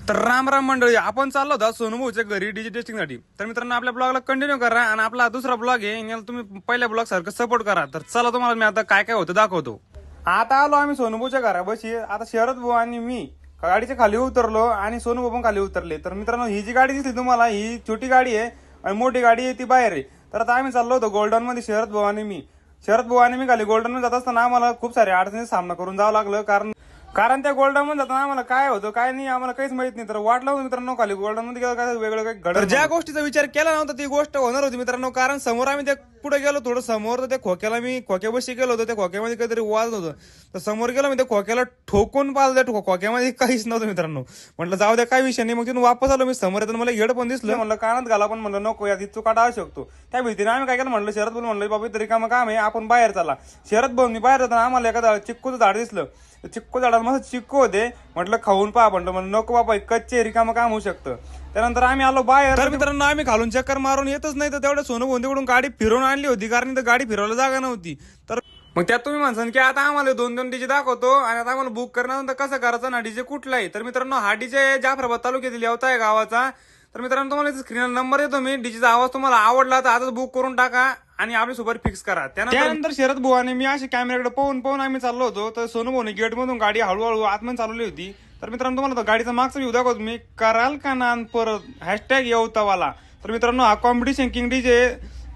तर राम राम मंडळी, आपण चाललो होता सोनूभाऊच्या घरी डीजे टेस्टिंग साठी. तर मित्रांनो आपल्या ब्लॉगला कंटिन्यू करा आणि आपला दुसरा ब्लॉग आहे याला तुम्ही पहिल्या ब्लॉग सारखं सपोर्ट करा. तर चला तुम्हाला मी आता काय काय होतं दाखवतो. आता आलो आम्ही सोनूभाऊच्या घरापाशी. आता शरद भाऊ आणि मी गाडीच्या खाली उतरलो आणि सोनूभाऊ पण खाली उतरले. तर मित्रांनो ही जी गाडी दिसली तुम्हाला ही छोटी गाडी आहे आणि मोठी गाडी आहे ती बाहेर आहे. तर आता आम्ही चाललो होतो गोल्डन मध्ये शरद भाऊ आणि मी खाली गोल्डन मध्ये जात असताना आम्हाला खूप साऱ्या अडचणीचा सामना करून जावं लागलं. कारण त्या गोल्डन मध्ये जाताना आम्हाला काय होतं काय नाही आम्हाला काहीच माहित नाही. तर वाटलं होतं मित्रांनो खाली गोल्डन मध्ये गेलं काय वेगळं काही घडत. ज्या गोष्टीचा विचार केला नव्हता ती गोष्ट होणार होती मित्रांनो. कारण समोर आम्ही त्या पुढे गेलो थोडं समोर, तर त्या खोक्याला मी खोक्यापाशी गेलो होतो. त्या खोक्यामध्ये काहीतरी वाजत होतं. तर समोर गेलो मी त्या खोक्याला ठोकून पाहिलं. त्या खोक्यामध्ये काहीच नव्हतं मित्रांनो. म्हटलं जाऊ द्या काय विषय नाही. मग तिथून वापस आलो मी समोर येताना मला हेडफोन दिसलं. म्हणलं कानात घाला पण म्हणलं नको यात चुका टाळू शकतो. त्या भीतीने आम्ही काय केलं म्हणलं शरद भाऊ म्हणलं बाबा तरी काम आहे आपण बाहेर चला. शरद भाऊ बाहेर जाताना आम्हाला एखादा चिक्कूचं झाड दिसलं. चिक्कू झाडाला मस्त चिक्कू होते. म्हटलं खाऊन पहा म्हणलं नको बाबा कच्चे रिकामं काम होऊ शकतं. त्यानंतर आम्ही आलो बाहेर. तर मित्रांनो आम्ही खालून चक्कर मारून येतच नाही तर तेवढं सोनूभाऊंकडून गाडी फिरवून आणली होती कारण इथं गाडी फिरवायला जागा नव्हती. तर मग त्यात तुम्ही म्हणसान की आता आम्हाला दोन डीजे दाखवतो आणि आता आम्हाला बुक करण्यानंतर कसं करायचं ना डीजे कुठला आहे. तर मित्रांनो हा डीजे जाफराबाद तालुक्यातील येवता आहे गावाचा. तर मित्रांनो तुम्हाला स्क्रीनला नंबर येतो मी. डीजेचा आवाज तुम्हाला आवडला तर आताच बुक करून टाका आणि आपली सुपर फिक्स करा. त्यानंतर शरद भाऊ आणि मी अशी कॅमेऱ्याकडे पाहून आम्ही चाललो होतो. तर सोनूभाऊने गेट मधून गाडी हळूहळू आतमध्ये चालवली होती. तर मित्रांनो तुम्हाला गाडीचा मागचा व्ह्यू दाखवतो मी. कराल का ना परत हॅशटॅग येवतावाला. तर मित्रांनो हा कॉम्पिटिशन किंग डीजे.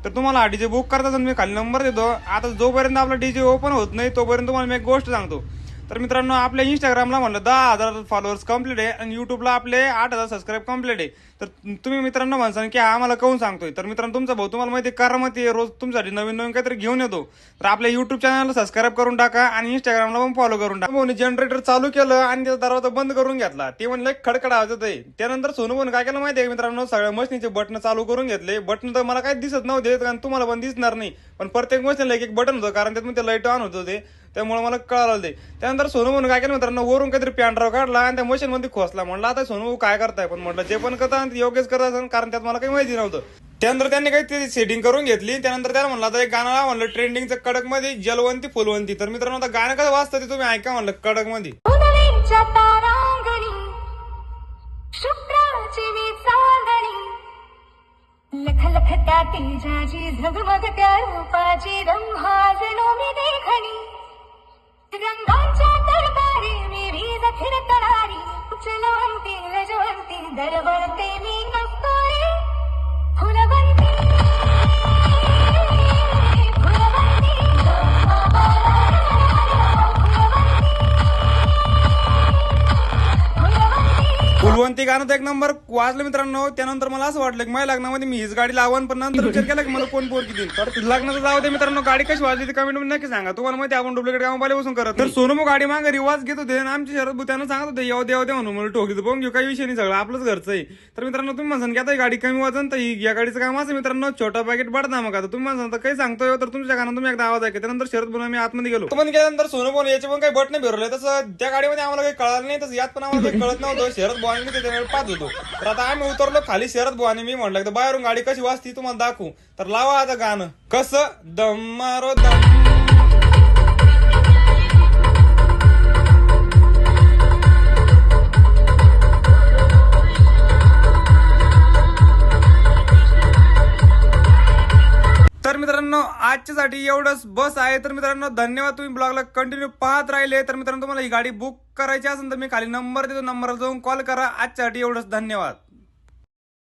तर तुम्हाला हा डीजे बुक करता मी खाली नंबर देतो. आता जोपर्यंत आपला डीजे ओपन होत नाही तोपर्यंत तुम्हाला मी एक गोष्ट सांगतो. तर मित्रांनो आपल्या इंस्टाग्रामला म्हणलं 10,000 फॉलोअर्स कम्प्लीट आहे आणि युट्यूबला आपले 8,000 सबस्क्राईब कम्प्लीट आहे. तर तुम्ही मित्रांनो म्हणसान की आम्हाला काहून सांगतोय. तर मित्रांनो तुमचा भाऊ तुम्हाला माहिती करामती रोज तुमच्यासाठी नवीन काहीतरी घेऊन येतो. तर आपल्या युट्यूब चॅनलला सबस्क्राईब करून टाका आणि इंस्टाग्रामला पण फॉलो करून टाका. भाऊने जनरेटर चालू केलं आणि त्याचा दरवाजा बंद करून घेतला. ते म्हणलं खडखड आवाज आहे. त्यानंतर सोनूभाऊने काय केलं माहिती आहे मित्रांनो सगळ्या मशीनचे बटन चालू करून घेतले. बटन तर मला काही दिसत नव्हते कारण तुम्हाला पण दिसणार नाही. पण प्रत्येक मशीनला एक बटन होतं कारण त्यात लाईट ऑन होत होते त्यामुळे मला कळालं ते. त्यानंतर सोनूभाऊने काय केलं मित्रांनो वरून काहीतरी पॅन्ड्राव काढला आणि त्या मशीन मध्ये खोसला. म्हणलं आता सोनूभाऊ काय करताय पण म्हटलं जे पण करता योग्यच करत असेल कारण त्यात मला काही माहिती नव्हतं. त्यानंतर त्यांनी काही सेटिंग करून घेतली. त्यानंतर त्याला म्हणलं आता एक गाणं लावा म्हणलं ट्रेंडिंगचं कडक मध्ये जलवंती फुलवंती. तर मित्रांनो आता गाणं कसं वाजतं ते तुम्ही ऐका म्हणलं कडक मध्ये. लख लख त्या तेजाची झगमग त्या रूपाची रंभाजणो मी देखणी. रंगांच्या दरबारी मी वीज फिरकणारी. उचलवंती लजवंती दरवळते मी नसतोय फुलवंती. फुलवंती गाणं तर एक नंबर वाजलं मित्रांनो. त्यानंतर मला असं वाटलं की माझ्या लग्नामध्ये मी हीच गाडी लावून पण नंतर विचार केला की मला कोण पोरकी देईल. तर लग्नाचं जाऊ दे मित्रांनो. गाडी कशी वाजली ती कमेंट मध्ये नक्की सांगा. तुम्हाला माहिती आपण डुप्लिकेट कामाला बसून करत. तर सोनू गाडी मागे रिवाज घेत होते आणि आमची शरद भूत्यानं सांगत होते येऊ देऊ दे म्हणून. मला ठोकी पण घेऊ काही विषय नाही सगळं आपलंच घरचं आहे. तर मित्रांनो तुम्ही म्हणसान की आता गाडी कमी वाजन तर या गाडीचं काम असं मित्रांनो छोटा पॅकेट पडता. मग आता तुम्ही म्हणसान काही सांगतोय तर तुमच्या गाणं तुम्ही एकदा आवाज ऐका. त्यानंतर शरद भून मी आतमध्ये गेलो. पण गेल्यानंतर सोनू भाऊ याचे पण काही बटन फिरवले. तसं त्या गाडीमध्ये आम्हाला काही कळालं नाही. तसं यात पण आम्हाला काही कळत नव्हतं. शरद भाऊ मी त्याच्या वेळ पाहत होतो. तर आता आम्ही उतरलो खाली. शरद भाऊ आणि मी म्हणलं तर बाहेरून गाडी कशी वाजती तुम्हाला दाखवू. तर लावा आता गाणं कसं दम मारो दम. तर मित्रांनो आजच्यासाठी एवढंच बस आहे. तर मित्रांनो धन्यवाद. तुम्ही ब्लॉगला कंटिन्यू पाहत राहिले. तर मित्रांनो तुम्हाला ही गाडी बुक करायची असेल तर मी खाली नंबर देतो. नंबरला जाऊन कॉल करा. आजच्यासाठी एवढंच धन्यवाद.